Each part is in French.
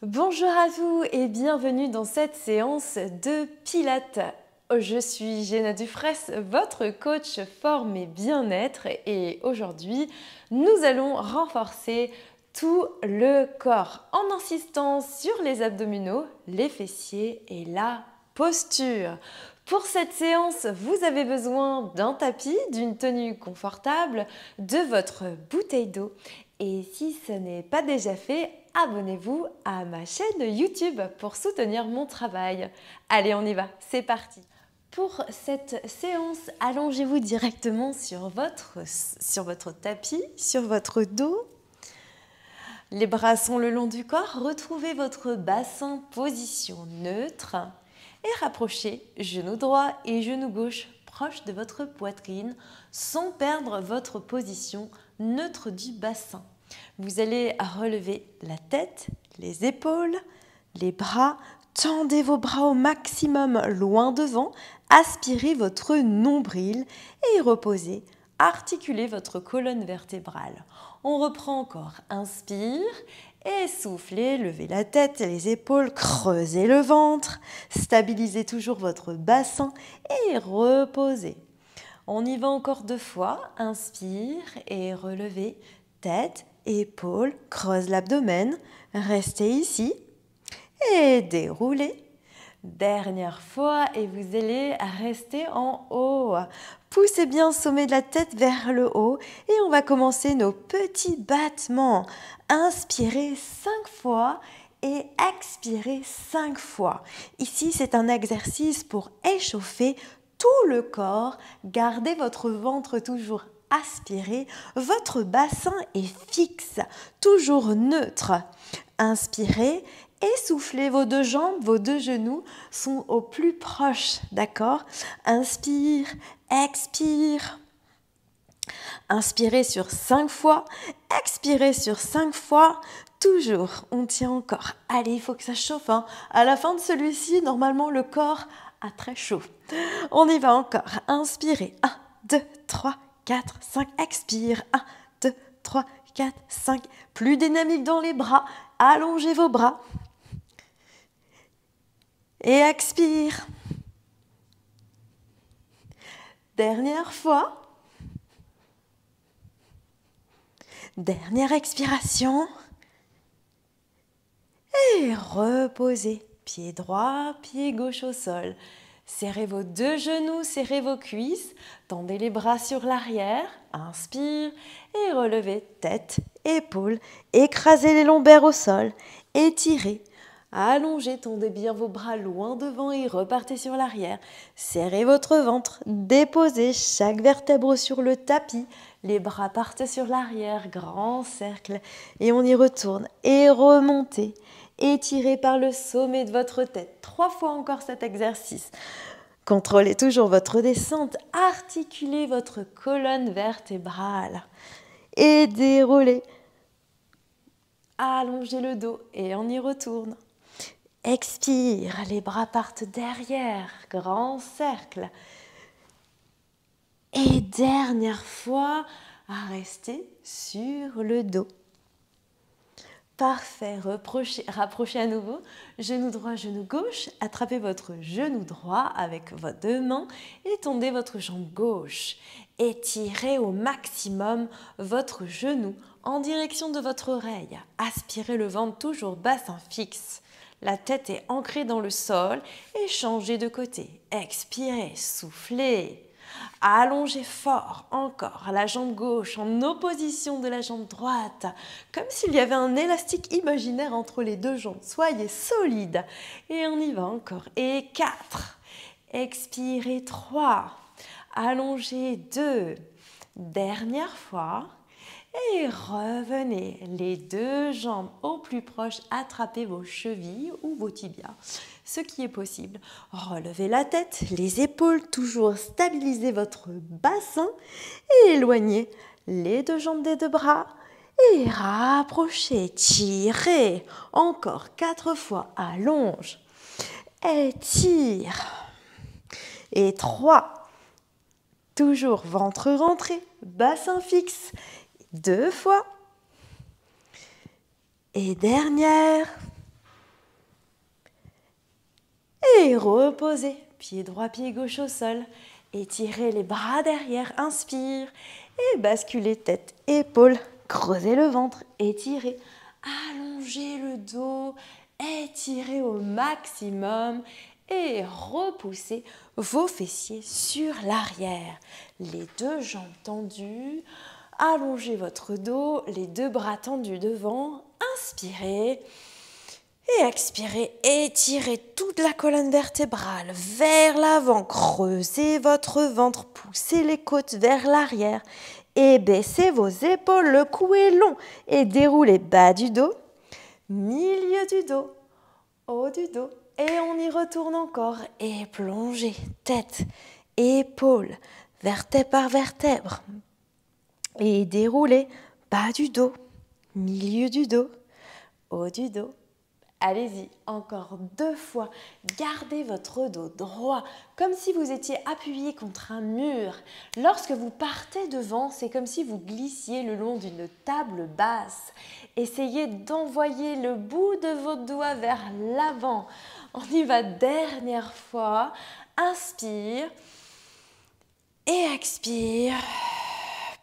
Bonjour à vous et bienvenue dans cette séance de Pilates. Je suis Géna Dufresne, votre coach forme et bien-être et aujourd'hui nous allons renforcer tout le corps en insistant sur les abdominaux, les fessiers et la posture. Pour cette séance, vous avez besoin d'un tapis, d'une tenue confortable, de votre bouteille d'eau. Et si ce n'est pas déjà fait, abonnez-vous à ma chaîne YouTube pour soutenir mon travail. Allez, on y va, c'est parti. Pour cette séance, allongez-vous directement sur votre tapis, sur votre dos. Les bras sont le long du corps. Retrouvez votre bassin, position neutre. Et rapprochez genou droit et genou gauche proche de votre poitrine sans perdre votre position neutre du bassin. Vous allez relever la tête, les épaules, les bras. Tendez vos bras au maximum loin devant. Aspirez votre nombril et reposez. Articulez votre colonne vertébrale. On reprend encore. Inspire et soufflez. Levez la tête et les épaules. Creusez le ventre. Stabilisez toujours votre bassin et reposez. On y va encore 2 fois. Inspire et relevez. Tête, épaules, creuse l'abdomen. Restez ici et déroulez. Dernière fois et vous allez rester en haut. Poussez bien le sommet de la tête vers le haut et on va commencer nos petits battements. Inspirez 5 fois et expirez 5 fois. Ici, c'est un exercice pour échauffer tout le corps. Gardez votre ventre toujours aspiré. Votre bassin est fixe, toujours neutre. Inspirez. Essoufflez vos 2 jambes, vos 2 genoux sont au plus proche, d'accord? Inspire, expire. Inspirez sur 5 fois, expirez sur 5 fois. Toujours, on tient encore. Allez, il faut que ça chauffe. À la fin de celui-ci, normalement, le corps a très chaud. On y va encore. Inspirez. 1, 2, 3, 4, 5. Expire. 1, 2, 3, 4, 5. Plus dynamique dans les bras. Allongez vos bras. Et expire. Dernière fois. Dernière expiration. Et reposez. Pied droit, pied gauche au sol. Serrez vos 2 genoux, serrez vos cuisses. Tendez les bras sur l'arrière. Inspire et relevez tête, épaules. Écrasez les lombaires au sol. Étirez. Allongez, tendez bien vos bras loin devant et repartez sur l'arrière. Serrez votre ventre, déposez chaque vertèbre sur le tapis. Les bras partent sur l'arrière, grand cercle. Et on y retourne. Et remontez. Étirez par le sommet de votre tête. 3 fois encore cet exercice. Contrôlez toujours votre descente. Articulez votre colonne vertébrale. Et déroulez. Allongez le dos et on y retourne. Expire, les bras partent derrière, grand cercle. Et dernière fois, à rester sur le dos. Parfait, rapprochez à nouveau, genou droit, genou gauche, attrapez votre genou droit avec vos 2 mains et tendez votre jambe gauche. Étirez au maximum votre genou en direction de votre oreille. Aspirez le ventre toujours bassin fixe. La tête est ancrée dans le sol et changez de côté. Expirez, soufflez. Allongez fort encore la jambe gauche en opposition de la jambe droite, comme s'il y avait un élastique imaginaire entre les 2 jambes. Soyez solide. Et on y va encore. Et 4. Expirez 3. Allongez 2. Dernière fois. Et revenez, les 2 jambes au plus proche, attrapez vos chevilles ou vos tibias, ce qui est possible. Relevez la tête, les épaules, toujours stabilisez votre bassin et éloignez les 2 jambes des 2 bras et rapprochez, tirez, encore 4 fois, allonge, étire et 3, toujours ventre rentré, bassin fixe. 2 fois. Et dernière. Et reposez, pied droit, pied gauche au sol. Étirez les bras derrière, inspire. Et basculez tête, épaules, creusez le ventre, étirez. Allongez le dos, étirez au maximum et repoussez vos fessiers sur l'arrière. Les deux jambes tendues, allongez votre dos, les deux bras tendus devant, inspirez. Et expirez, étirez toute la colonne vertébrale vers l'avant, creusez votre ventre, poussez les côtes vers l'arrière et baissez vos épaules, le cou est long et déroulez bas du dos, milieu du dos, haut du dos et on y retourne encore et plongez tête, épaules, vertèbre par vertèbre et déroulez bas du dos, milieu du dos, haut du dos. Allez-y, encore 2 fois. Gardez votre dos droit, comme si vous étiez appuyé contre un mur. Lorsque vous partez devant, c'est comme si vous glissiez le long d'une table basse. Essayez d'envoyer le bout de vos doigts vers l'avant. On y va, dernière fois. Inspire et expire.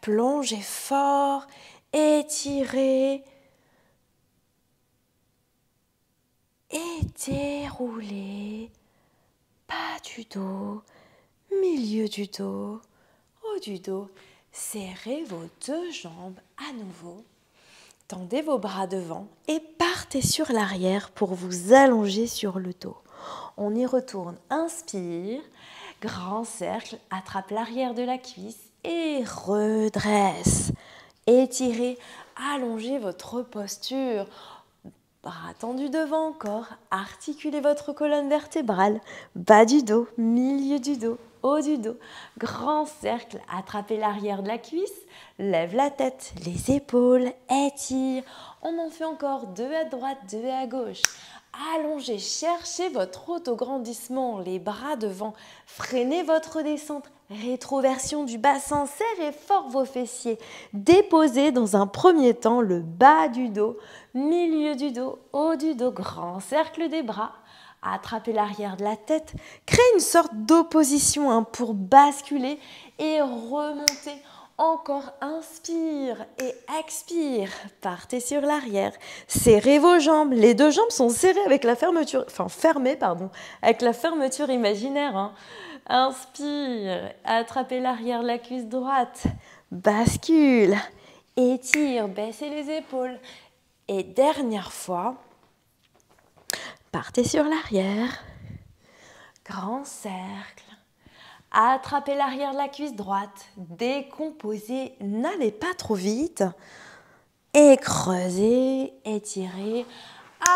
Plongez fort, étirez. Et déroulez, bas du dos, milieu du dos, haut du dos. Serrez vos 2 jambes à nouveau. Tendez vos bras devant et partez sur l'arrière pour vous allonger sur le dos. On y retourne. Inspire, grand cercle, attrape l'arrière de la cuisse et redresse. Étirez, allongez votre posture. Bras tendus devant encore, articulez votre colonne vertébrale, bas du dos, milieu du dos, haut du dos, grand cercle, attrapez l'arrière de la cuisse, lève la tête, les épaules, étire. On en fait encore 2 à droite, 2 à gauche. Allongez, cherchez votre autograndissement, les bras devant, freinez votre descente, rétroversion du bassin, serrez fort vos fessiers, déposez dans un premier temps le bas du dos, milieu du dos, haut du dos, grand cercle des bras, attrapez l'arrière de la tête, créez une sorte d'opposition pour basculer et remonter. Encore, inspire et expire. Partez sur l'arrière. Serrez vos jambes. Les 2 jambes sont serrées avec la fermeture, fermées, avec la fermeture imaginaire. Inspire. Attrapez l'arrière de la cuisse droite. Bascule. Étire. Baissez les épaules. Et dernière fois, partez sur l'arrière. Grand cercle. Attrapez l'arrière de la cuisse droite, décomposez, n'allez pas trop vite. Et creusez, étirez,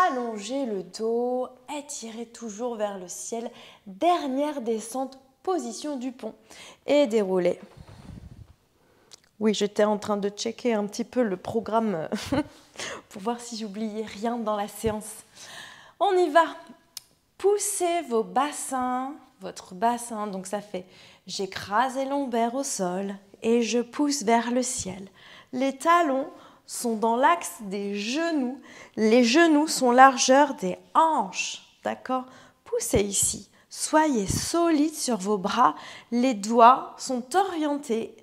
allongez le dos, étirez toujours vers le ciel. Dernière descente, position du pont. Et déroulez. Oui, j'étais en train de checker un petit peu le programme pour voir si j'oubliais rien dans la séance. On y va. Poussez vos bassins, votre bassin, donc ça fait j'écrase les lombaires au sol et je pousse vers le ciel. Les talons sont dans l'axe des genoux, les genoux sont largeur des hanches, d'accord? Poussez ici, soyez solide sur vos bras, les doigts sont orientés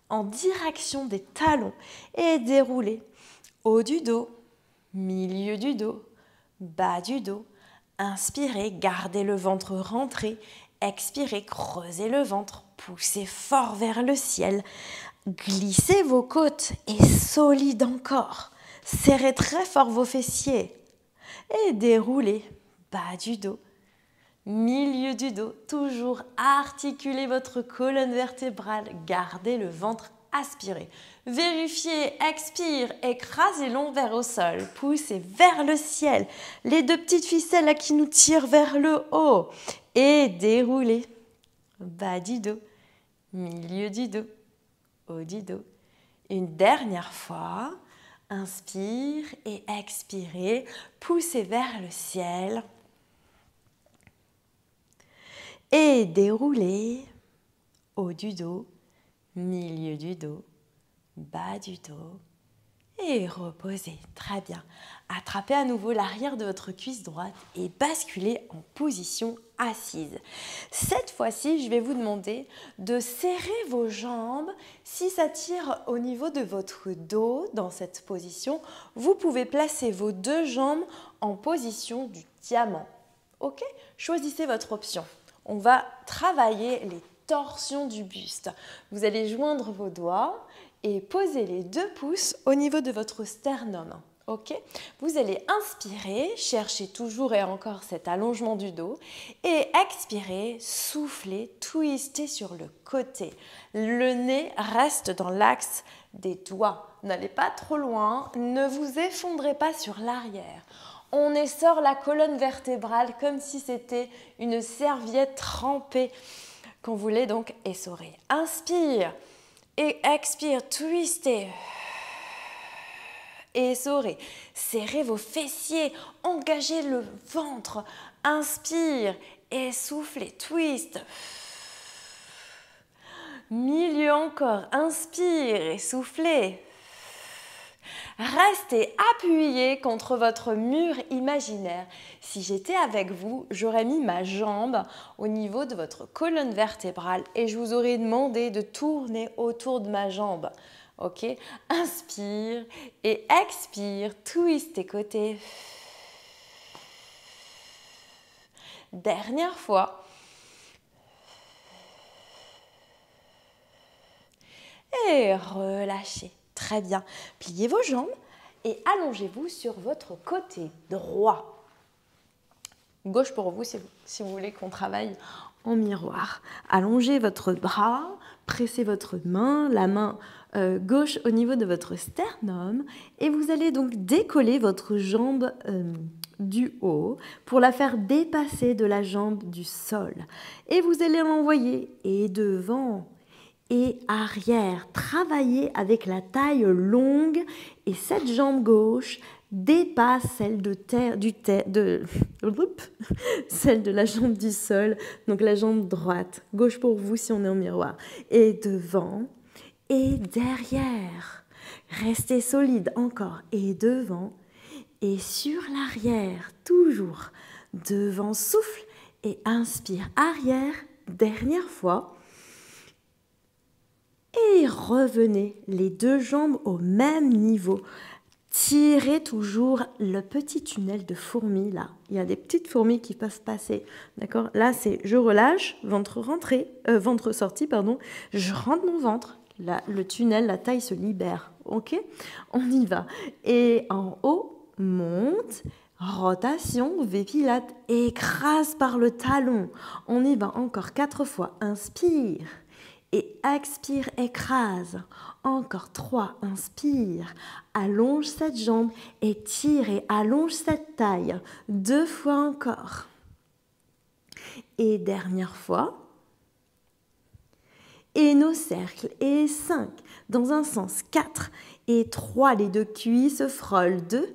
en direction des talons et déroulez haut du dos, milieu du dos, bas du dos. Inspirez, gardez le ventre rentré. Expirez, creusez le ventre. Poussez fort vers le ciel. Glissez vos côtes et solide encore. Serrez très fort vos fessiers. Et déroulez, bas du dos, milieu du dos. Toujours articulez votre colonne vertébrale. Gardez le ventre aspiré. Vérifiez, expire, écrasez l'omvert au sol, poussez vers le ciel, les 2 petites ficelles là qui nous tirent vers le haut et déroulez, bas du dos, milieu du dos, haut du dos. Une dernière fois, inspire et expirez, poussez vers le ciel et déroulez, haut du dos, milieu du dos, bas du dos Et reposez, très bien. Attrapez à nouveau l'arrière de votre cuisse droite et basculez en position assise. Cette fois-ci, je vais vous demander de serrer vos jambes. Si ça tire au niveau de votre dos dans cette position, vous pouvez placer vos deux jambes en position du diamant. Ok? Choisissez votre option. On va travailler les torsions du buste. Vous allez joindre vos doigts et poser les 2 pouces au niveau de votre sternum. Ok? Vous allez inspirer, chercher toujours et encore cet allongement du dos et expirer, souffler, twister sur le côté. Le nez reste dans l'axe des doigts. N'allez pas trop loin, ne vous effondrez pas sur l'arrière. On essore la colonne vertébrale comme si c'était une serviette trempée qu'on voulait donc essorer. Inspire et expire, twistez. Essorez, serrez vos fessiers, engagez le ventre. Inspire et soufflez, twist. Milieu encore, inspire et soufflez. Restez appuyé contre votre mur imaginaire. Si j'étais avec vous, j'aurais mis ma jambe au niveau de votre colonne vertébrale et je vous aurais demandé de tourner autour de ma jambe. Ok? Inspire et expire, twist tes côtés. Dernière fois. Et relâchez. Très bien. Pliez vos jambes et allongez-vous sur votre côté droit. Gauche pour vous si vous voulez qu'on travaille en miroir. Allongez votre bras, pressez votre main, la main gauche au niveau de votre sternum et vous allez donc décoller votre jambe du haut pour la faire dépasser de la jambe du sol. Et vous allez l'envoyer et devant et arrière. Travaillez avec la taille longue et cette jambe gauche dépasse celle celle de la jambe du sol, donc la jambe droite. Gauche pour vous si on est en miroir. Et devant et derrière. Restez solide encore. Et devant et sur l'arrière. Toujours. Devant, souffle et inspire. Arrière, dernière fois. Et revenez les deux jambes au même niveau. Tirez toujours le petit tunnel de fourmis là. Il y a des petites fourmis qui peuvent passer. D'accord? Là, c'est je relâche, ventre sorti, pardon. Je rentre mon ventre. Là, le tunnel, la taille se libère. Ok? On y va. Et en haut, monte. Rotation, V-pilate. Écrase par le talon. On y va encore 4 fois. Inspire. Et expire, écrase. Encore 3, inspire. Allonge cette jambe et tire et allonge cette taille. 2 fois encore. Et dernière fois. Et nos cercles. Et 5. Dans un sens, 4. Et 3, les deux cuisses se frôlent. 2.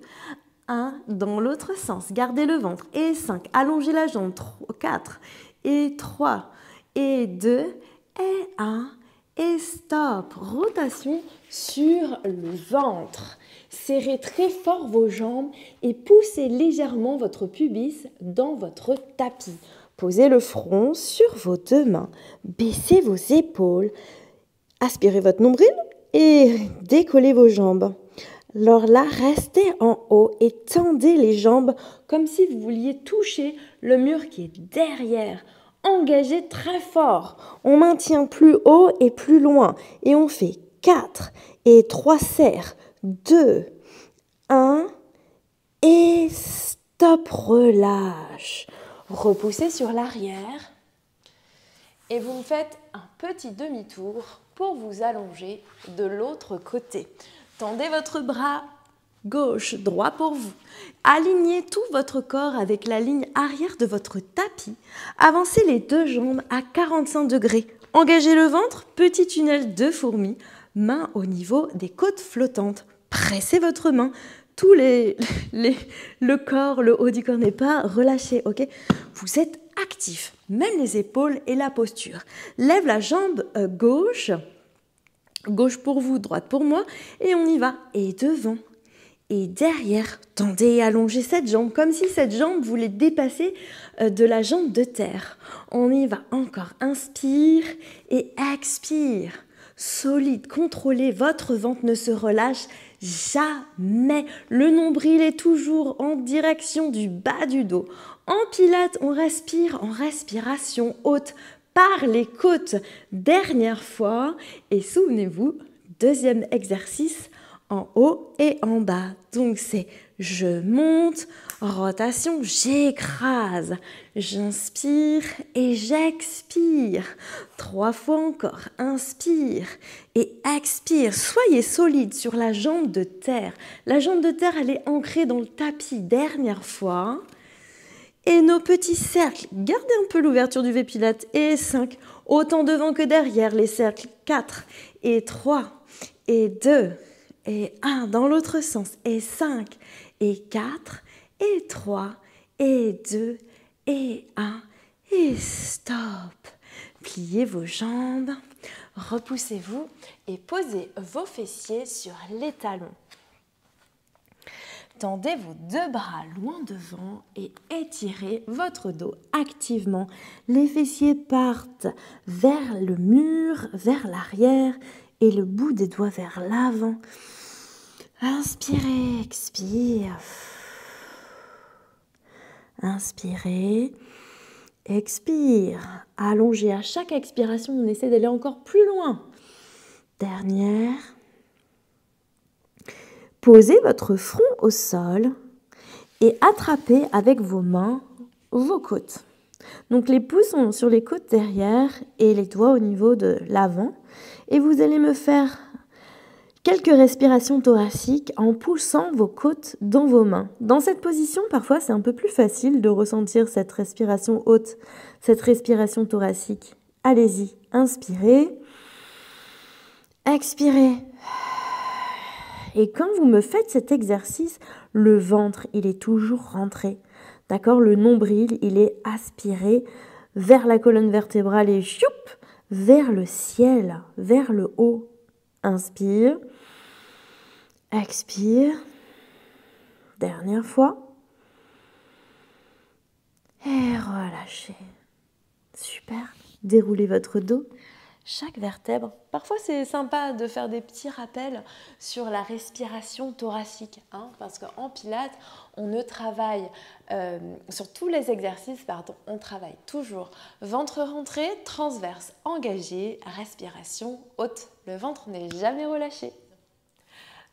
1. Dans l'autre sens, gardez le ventre. Et 5. Allongez la jambe. 4. Et 3. Et 2. Et 1, et stop. Rotation sur le ventre. Serrez très fort vos jambes et poussez légèrement votre pubis dans votre tapis. Posez le front sur vos 2 mains. Baissez vos épaules. Aspirez votre nombril et décollez vos jambes. Alors là, restez en haut et tendez les jambes comme si vous vouliez toucher le mur qui est derrière. Engagez très fort. On maintient plus haut et plus loin. Et on fait 4 et 3 serres. 2, 1 et stop, relâche. Repoussez sur l'arrière. Et vous me faites un petit demi-tour pour vous allonger de l'autre côté. Tendez votre bras gauche, droit pour vous. Alignez tout votre corps avec la ligne arrière de votre tapis. Avancez les 2 jambes à 45 degrés. Engagez le ventre, petit tunnel de fourmis. Main au niveau des côtes flottantes. Pressez votre main. Le corps, le haut du corps n'est pas relâché, ok? Vous êtes actif, même les épaules et la posture. Lève la jambe gauche. Gauche pour vous, droite pour moi. Et on y va. Et devant. Et derrière, tendez et allongez cette jambe, comme si cette jambe voulait dépasser de la jambe de terre. On y va encore. Inspire et expire. Solide, contrôlez, votre ventre ne se relâche jamais. Le nombril est toujours en direction du bas du dos. En pilates, on respire en respiration haute par les côtes. Dernière fois. Et souvenez-vous, deuxième exercice, en haut et en bas. Donc c'est je monte, rotation, j'écrase, j'inspire et j'expire. 3 fois encore, inspire et expire. Soyez solide sur la jambe de terre. La jambe de terre, elle est ancrée dans le tapis. Dernière fois. Et nos petits cercles, gardez un peu l'ouverture du V-Pilates. Et 5, autant devant que derrière les cercles. 4 et 3 et 2 et 1 dans l'autre sens, et 5, et 4, et 3, et 2, et 1, et stop. Pliez vos jambes, repoussez-vous et posez vos fessiers sur les talons. Tendez vos 2 bras loin devant et étirez votre dos activement. Les fessiers partent vers le mur, vers l'arrière et le bout des doigts vers l'avant. Inspirez, expire. Inspirez, expire. Allongez à chaque expiration, on essaie d'aller encore plus loin. Dernière. Posez votre front au sol et attrapez avec vos mains vos côtes. Donc les pouces sont sur les côtes derrière et les doigts au niveau de l'avant. Et vous allez me faire quelques respirations thoraciques en poussant vos côtes dans vos mains. Dans cette position, parfois, c'est un peu plus facile de ressentir cette respiration haute, cette respiration thoracique. Allez-y, inspirez, expirez. Et quand vous me faites cet exercice, le ventre, il est toujours rentré. D'accord? Le nombril, il est aspiré vers la colonne vertébrale et choup, vers le ciel, vers le haut. Inspire. Expire. Dernière fois. Et relâchez. Super. Déroulez votre dos. Chaque vertèbre. Parfois, c'est sympa de faire des petits rappels sur la respiration thoracique. Parce qu'en pilates, on ne travaille, sur tous les exercices, on travaille toujours ventre rentré, transverse engagé, respiration haute. Le ventre n'est jamais relâché.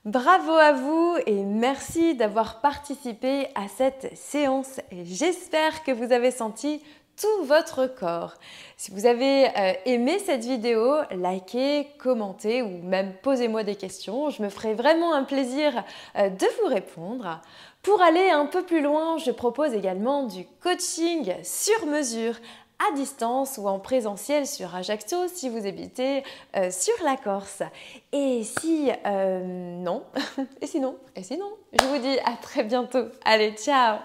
Bravo à vous et merci d'avoir participé à cette séance. Et j'espère que vous avez senti tout votre corps. Si vous avez aimé cette vidéo, likez, commentez ou même posez-moi des questions. Je me ferai vraiment un plaisir de vous répondre. Pour aller un peu plus loin, je propose également du coaching sur mesure à distance ou en présentiel sur Ajaccio si vous habitez sur la Corse. Et si non, et sinon, je vous dis à très bientôt. Allez, ciao!